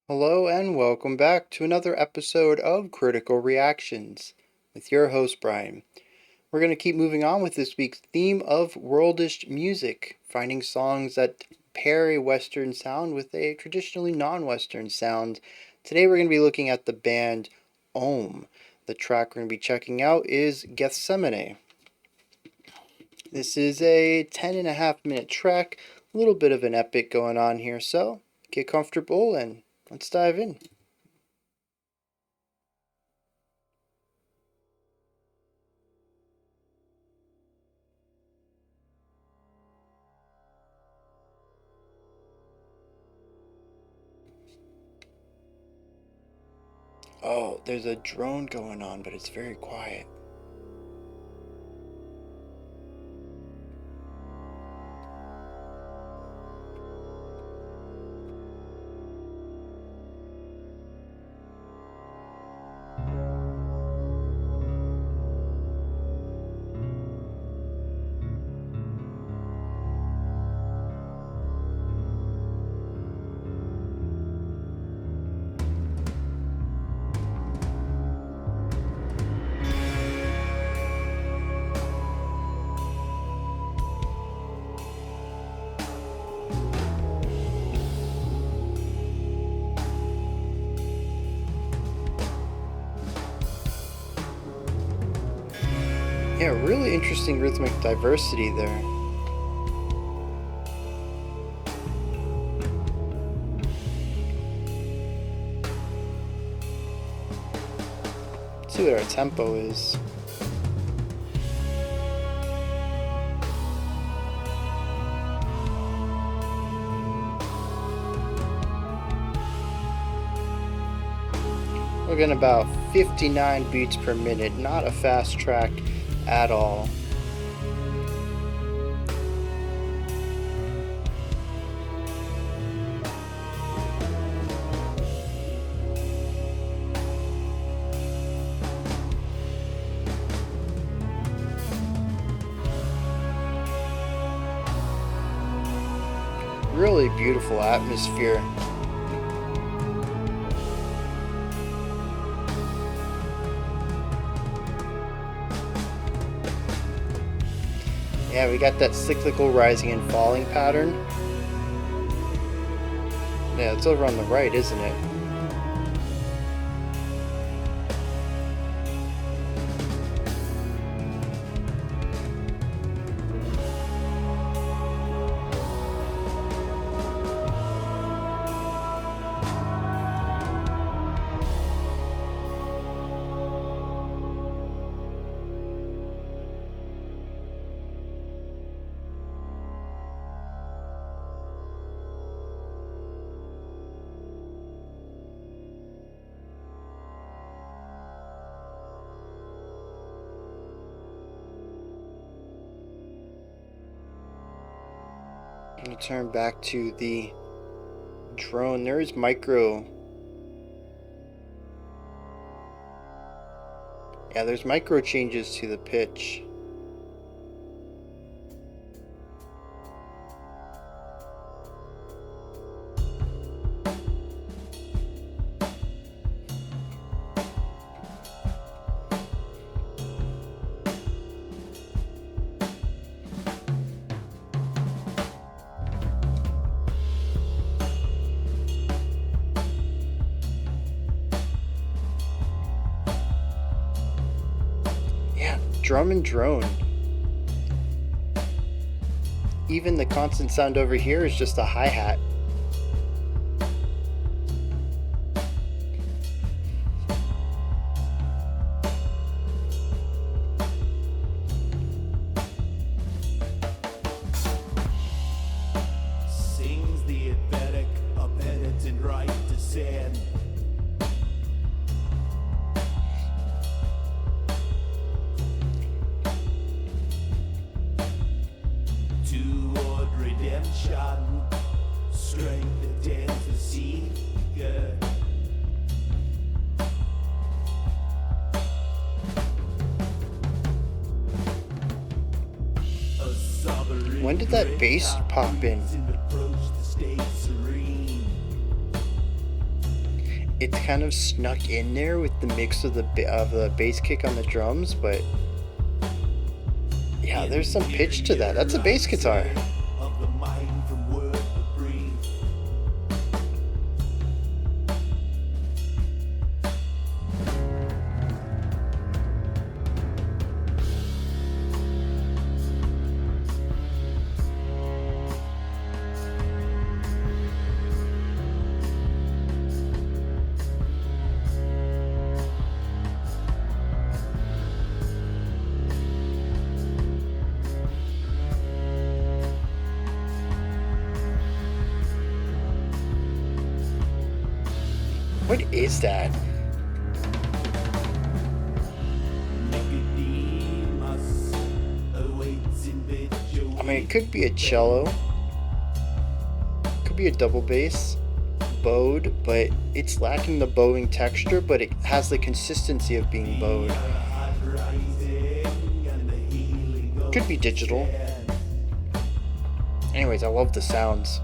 Hello and welcome back to another episode of Critical Reactions with your host Bryan. We're going to keep moving on with this week's theme of worldish music, finding songs that pair a Western sound with a traditionally non-Western sound. Today we're going to be looking at the band Ohm. The track we're going to be checking out is Gethsemane. This is a 10.5 minute track, a little bit of an epic going on here, so get comfortable and let's dive in. Oh, there's a drone going on, but it's very quiet. Yeah, really interesting rhythmic diversity there. Let's see what our tempo is. We're getting about 59 beats per minute, not a fast track at all. Really beautiful atmosphere. Yeah, we got that cyclical rising and falling pattern. Yeah, it's over on the right, isn't it? I'm going to turn back to the drone. There's micro. Yeah, there's micro changes to the pitch. Yeah, drum and drone. Even the constant sound over here is just a hi-hat. Sings the emphatic, a penitent right to sin. Toward redemption, strength and to seek. When did that bass pop in? it's kind of snuck in there with the mix of the bass kick on the drums, but yeah, there's some pitch to that. That's a bass guitar. What is that? I mean, it could be a cello, could be a double bass, bowed, but it's lacking the bowing texture, but it has the consistency of being bowed. Could be digital. Anyways, I love the sounds.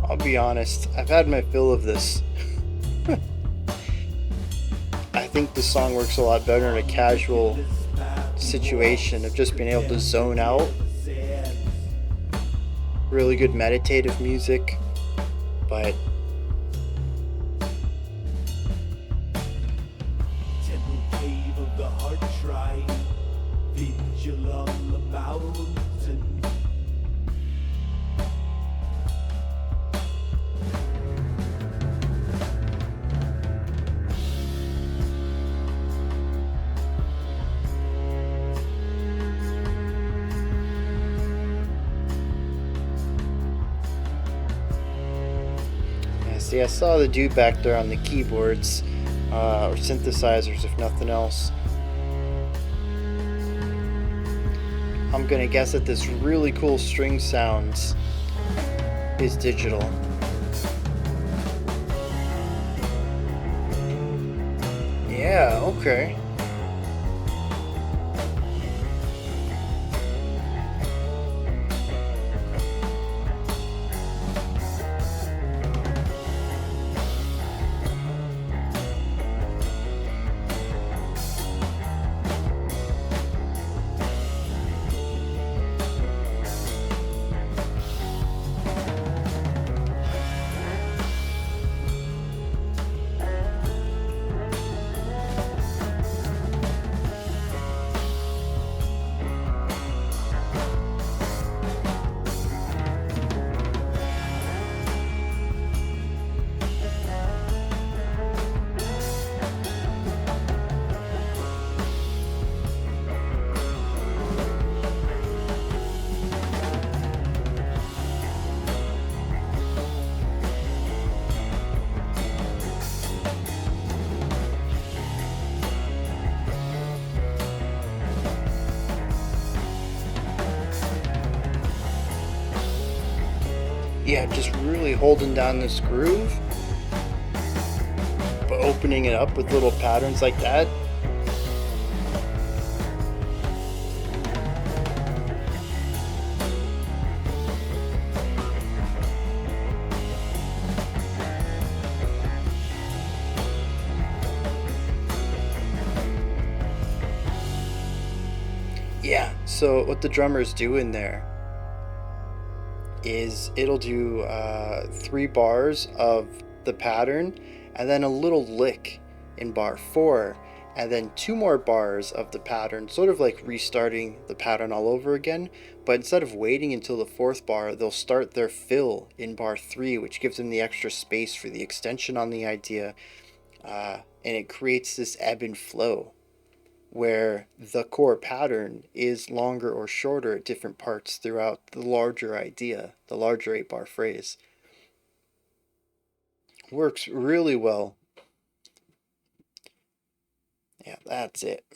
I'll be honest, I've had my fill of this. I think this song works a lot better in a casual situation of just being able to zone out. Really good meditative music, but see, I saw the dude back there on the keyboards, or synthesizers if nothing else. I'm gonna guess that this really cool string sounds is digital. Yeah, okay. Yeah, just really holding down this groove, but opening it up with little patterns like that. Yeah, so what the drummer's doing there is it'll do 3 bars of the pattern and then a little lick in bar 4 and then 2 more bars of the pattern, sort of like restarting the pattern all over again. But instead of waiting until the 4th bar, they'll start their fill in bar 3, which gives them the extra space for the extension on the idea, and it creates this ebb and flow where the core pattern is longer or shorter at different parts throughout the larger idea, the larger 8 bar phrase. Works really well. Yeah, that's it.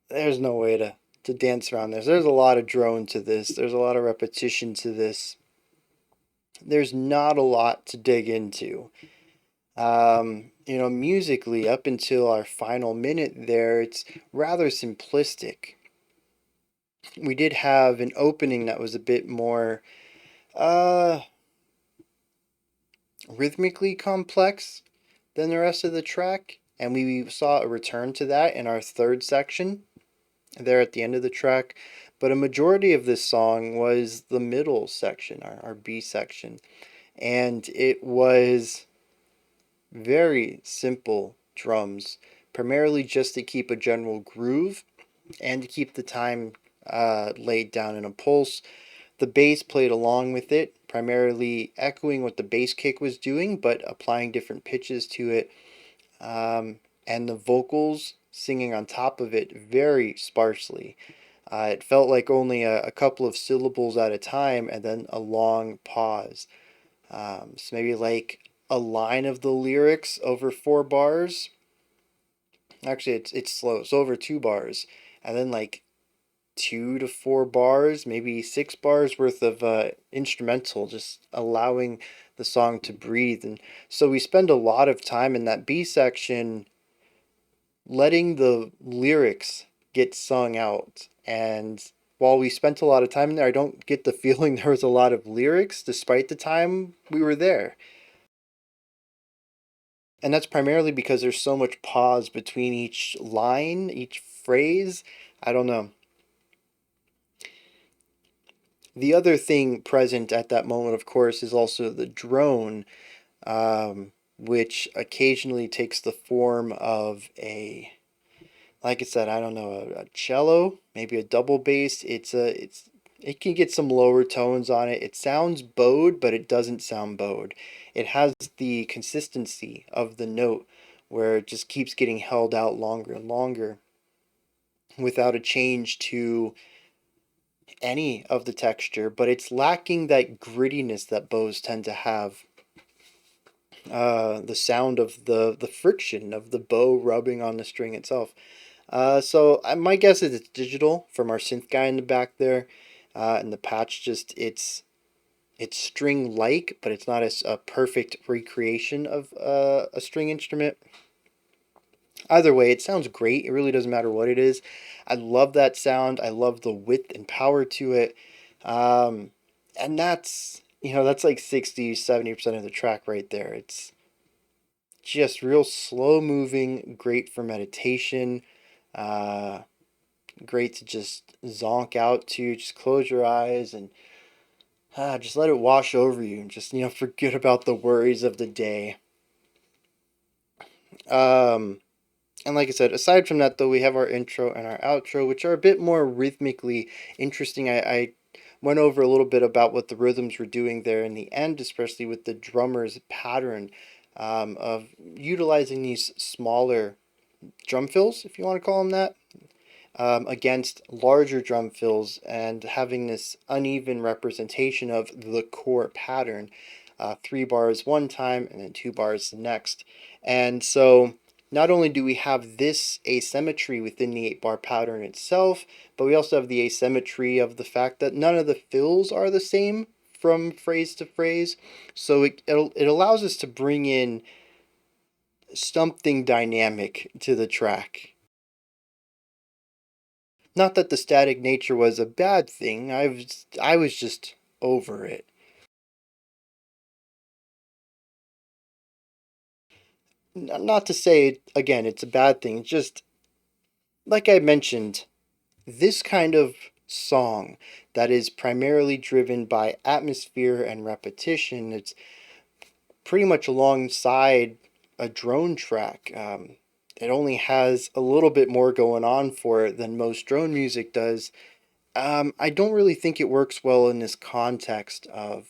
There's no way to dance around this. There's a lot of drone to this, there's a lot of repetition to this. There's not a lot to dig into. Musically, up until our final minute there, it's rather simplistic. We did have an opening that was a bit more uh rhythmically complex than the rest of the track, and we saw a return to that in our third section there at the end of the track. But a majority of this song was the middle section, our B section, and it was very simple drums, primarily just to keep a general groove and to keep the time laid down in a pulse. The bass played along with it, primarily echoing what the bass kick was doing, but applying different pitches to it. And the vocals singing on top of it very sparsely. It felt like only a couple of syllables at a time and then a long pause. So maybe like a line of the lyrics over 4 bars. Actually, it's slow. It's over 2 bars, and then like 2 to 4 bars, maybe 6 bars worth of instrumental, just allowing the song to breathe. And so we spend a lot of time in that B section letting the lyrics get sung out. And while we spent a lot of time there, I don't get the feeling there was a lot of lyrics despite the time we were there. And that's primarily because there's so much pause between each line, each phrase. I don't know. The other thing present at that moment, of course, is also the drone, which occasionally takes the form of like I said, I don't know, a cello, maybe a double bass. It can get some lower tones on it. It sounds bowed, but it doesn't sound bowed. It has the consistency of the note where it just keeps getting held out longer and longer without a change to any of the texture, but it's lacking that grittiness that bows tend to have. The sound of the friction of the bow rubbing on the string itself. My guess is it's digital from our synth guy in the back there, and the patch just it's string like, but it's not a perfect recreation of a string instrument. Either way, it sounds great. It really doesn't matter what it is. I love that sound. I love the width and power to it. Um, and that's like 60-70% of the track right there. It's just real slow moving, great for meditation. Uh, Great to just zonk out to. Just close your eyes and just let it wash over you and just, forget about the worries of the day. Um, And like I said, aside from that, though, we have our intro and our outro, which are a bit more rhythmically interesting. I went over a little bit about what the rhythms were doing there in the end, especially with the drummer's pattern of utilizing these smaller drum fills, if you want to call them that, against larger drum fills and having this uneven representation of the core pattern. 3 bars one time and then 2 bars the next. And so not only do we have this asymmetry within the 8 bar pattern itself, but we also have the asymmetry of the fact that none of the fills are the same from phrase to phrase. So it allows us to bring in something dynamic to the track. Not that the static nature was a bad thing. I was just over it. Not to say, again, it's a bad thing. Just like I mentioned, this kind of song that is primarily driven by atmosphere and repetition, it's pretty much alongside a drone track. It only has a little bit more going on for it than most drone music does. I don't really think it works well in this context of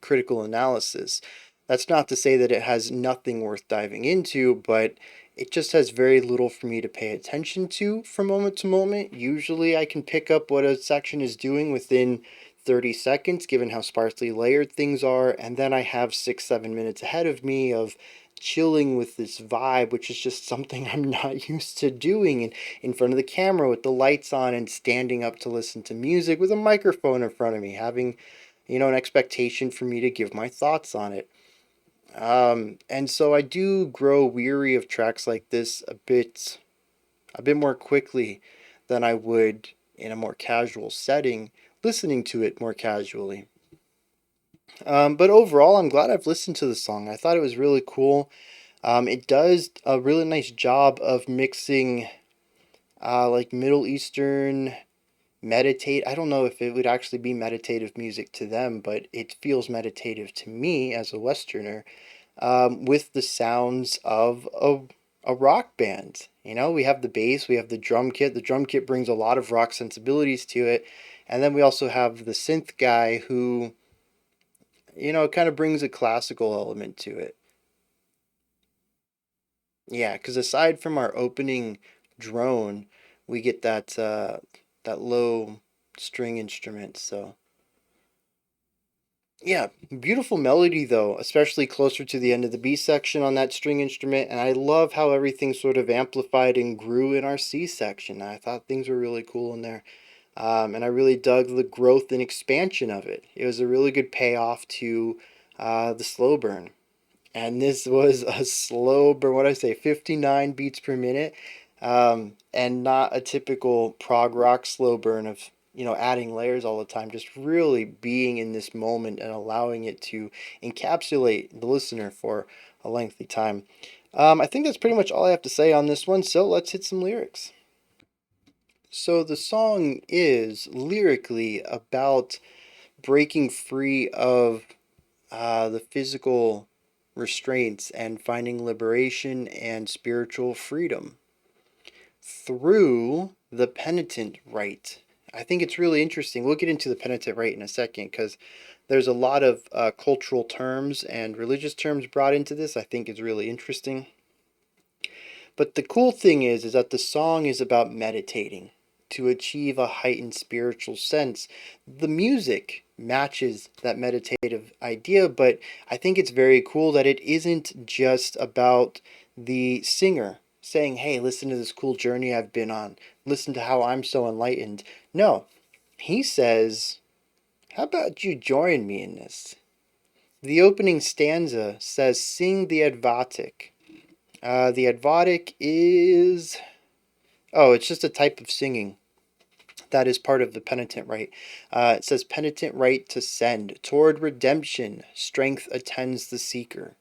critical analysis. That's not to say that it has nothing worth diving into, but it just has very little for me to pay attention to from moment to moment. Usually, I can pick up what a section is doing within 30 seconds, given how sparsely layered things are, and then I have 6, 7 minutes ahead of me of chilling with this vibe, which is just something I'm not used to doing in front of the camera with the lights on and standing up to listen to music with a microphone in front of me, having an expectation for me to give my thoughts on it. And so I do grow weary of tracks like this a bit more quickly than I would in a more casual setting, listening to it more casually. But overall, I'm glad I've listened to the song. I thought it was really cool. It does a really nice job of mixing like Middle Eastern meditate. I don't know if it would actually be meditative music to them, but it feels meditative to me as a Westerner, with the sounds of a rock band. We have the bass, we have the drum kit. The drum kit brings a lot of rock sensibilities to it. And then we also have the synth guy who, kind of brings a classical element to it. Yeah, because aside from our opening drone, we get that low string instrument. So yeah, beautiful melody though, especially closer to the end of the B section on that string instrument. And I love how everything sort of amplified and grew in our C section. I thought things were really cool in there. And I really dug the growth and expansion of it. It was a really good payoff to the slow burn. And this was a slow burn, what I say, 59 beats per minute, and not a typical prog rock slow burn of adding layers all the time. Just really being in this moment and allowing it to encapsulate the listener for a lengthy time. I think that's pretty much all I have to say on this one. So let's hit some lyrics. So the song is lyrically about breaking free of the physical restraints and finding liberation and spiritual freedom through the penitent rite. I think it's really interesting. We'll get into the penitent rite in a second because there's a lot of cultural terms and religious terms brought into this. I think is really interesting. But the cool thing is that the song is about meditating to achieve a heightened spiritual sense. The music matches that meditative idea, but I think it's very cool that it isn't just about the singer saying, "Hey, listen to this cool journey I've been on. Listen to how I'm so enlightened." No, he says, "How about you join me in this?" The opening stanza says, "Sing the Advatic." The Advatic is, oh, it's just a type of singing that is part of the penitent rite. It says, "Penitent rite to send toward redemption, strength attends the seeker."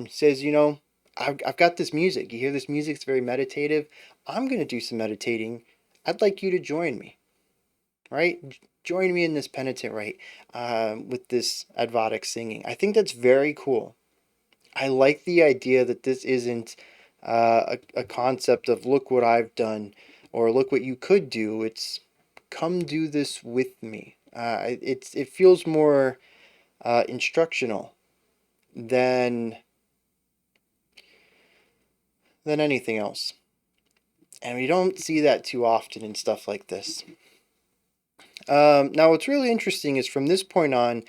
Says, I've got this music. You hear this music? It's very meditative. I'm going to do some meditating. I'd like you to join me, right? Join me in this penitent rite with this Advatic singing. I think that's very cool. I like the idea that this isn't a concept of look what I've done or look what you could do. It's come do this with me. It feels more instructional than anything else, and we don't see that too often in stuff like this. Now, what's really interesting is from this point on,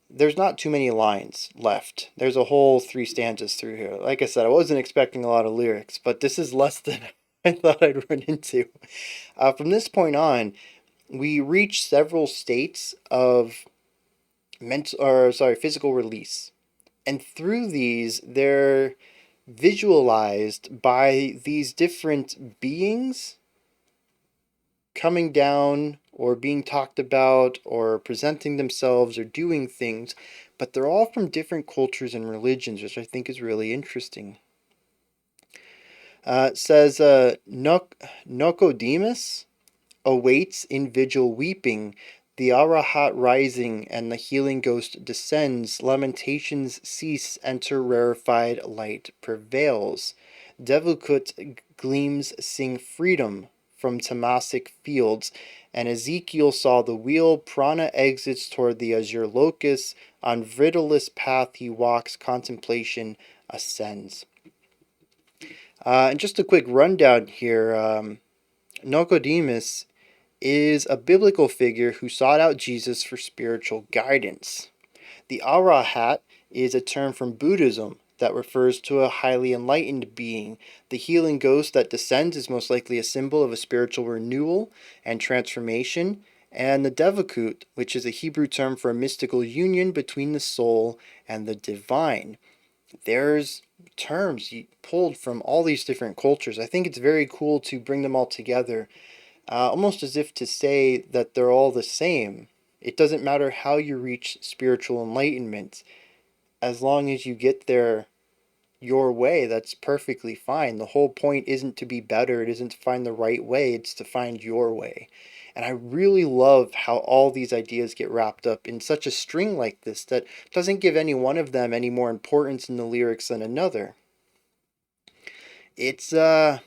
there's not too many lines left. There's a whole 3 stanzas through here. Like I said, I wasn't expecting a lot of lyrics, but this is less than I thought I'd run into. From this point on, we reach several states of physical release, and through these, they're visualized by these different beings coming down or being talked about or presenting themselves or doing things, but they're all from different cultures and religions, which I think is really interesting. It says, Nocodemus awaits in vigil weeping, the Arahat rising, and the healing ghost descends, lamentations cease, enter rarefied light prevails. Devukut gleams sing freedom from Tamasic fields, and Ezekiel saw the wheel, prana exits toward the azure locus, on bridleless path he walks, contemplation ascends. And just a quick rundown here, Nocodemus is a biblical figure who sought out Jesus for spiritual guidance. The Arahat is a term from Buddhism that refers to a highly enlightened being. The healing ghost that descends is most likely a symbol of a spiritual renewal and transformation. And the Devakut, which is a Hebrew term for a mystical union between the soul and the divine. There's terms pulled from all these different cultures. I think it's very cool to bring them all together, almost as if to say that they're all the same. It doesn't matter how you reach spiritual enlightenment, as long as you get there your way, that's perfectly fine. The whole point isn't to be better, it isn't to find the right way, it's to find your way. And I really love how all these ideas get wrapped up in such a string like this that doesn't give any one of them any more importance in the lyrics than another. It's very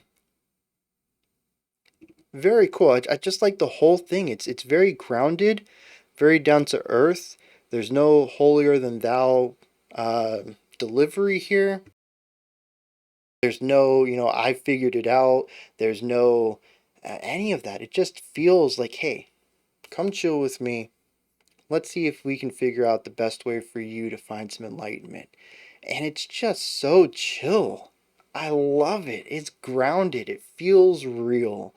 cool. I just like the whole thing. It's very grounded, very down to earth. There's no holier than thou delivery here. There's no, I figured it out. There's no any of that. It just feels like, hey, come chill with me. Let's see if we can figure out the best way for you to find some enlightenment. And it's just so chill. I love it. It's grounded. It feels real.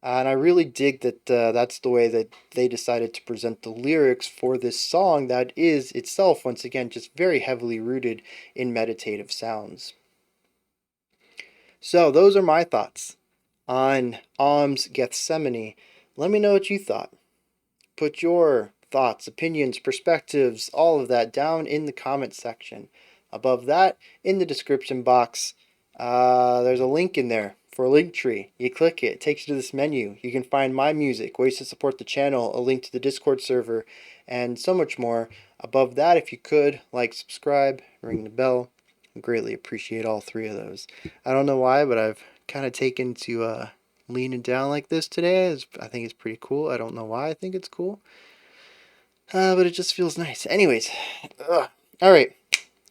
And I really dig that that's the way that they decided to present the lyrics for this song that is itself, once again, just very heavily rooted in meditative sounds. So, those are my thoughts on Om's Gethsemane. Let me know what you thought. Put your thoughts, opinions, perspectives, all of that down in the comment section. Above that, in the description box, there's a link in there for a link tree. You click it, it takes you to this menu. You can find my music, ways to support the channel, a link to the Discord server, and so much more. Above that, if you could, like, subscribe, ring the bell. I greatly appreciate all three of those. I don't know why, but I've kind of taken to leaning down like this today. I think it's pretty cool. I don't know why I think it's cool. But it just feels nice. Anyways, all right.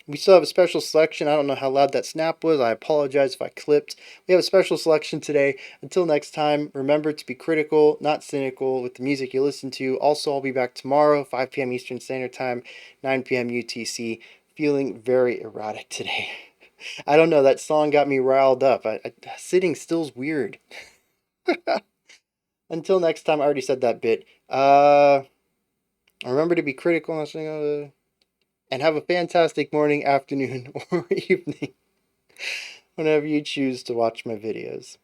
We still have a special selection. I don't know how loud that snap was. I apologize if I clipped. We have a special selection today. Until next time, remember to be critical, not cynical with the music you listen to. Also, I'll be back tomorrow, 5 p.m. Eastern Standard Time, 9 p.m. UTC. Feeling very erratic today. I don't know. That song got me riled up. Sitting still's weird. Until next time, I already said that bit. Remember to be critical, and have a fantastic morning, afternoon, or evening whenever you choose to watch my videos.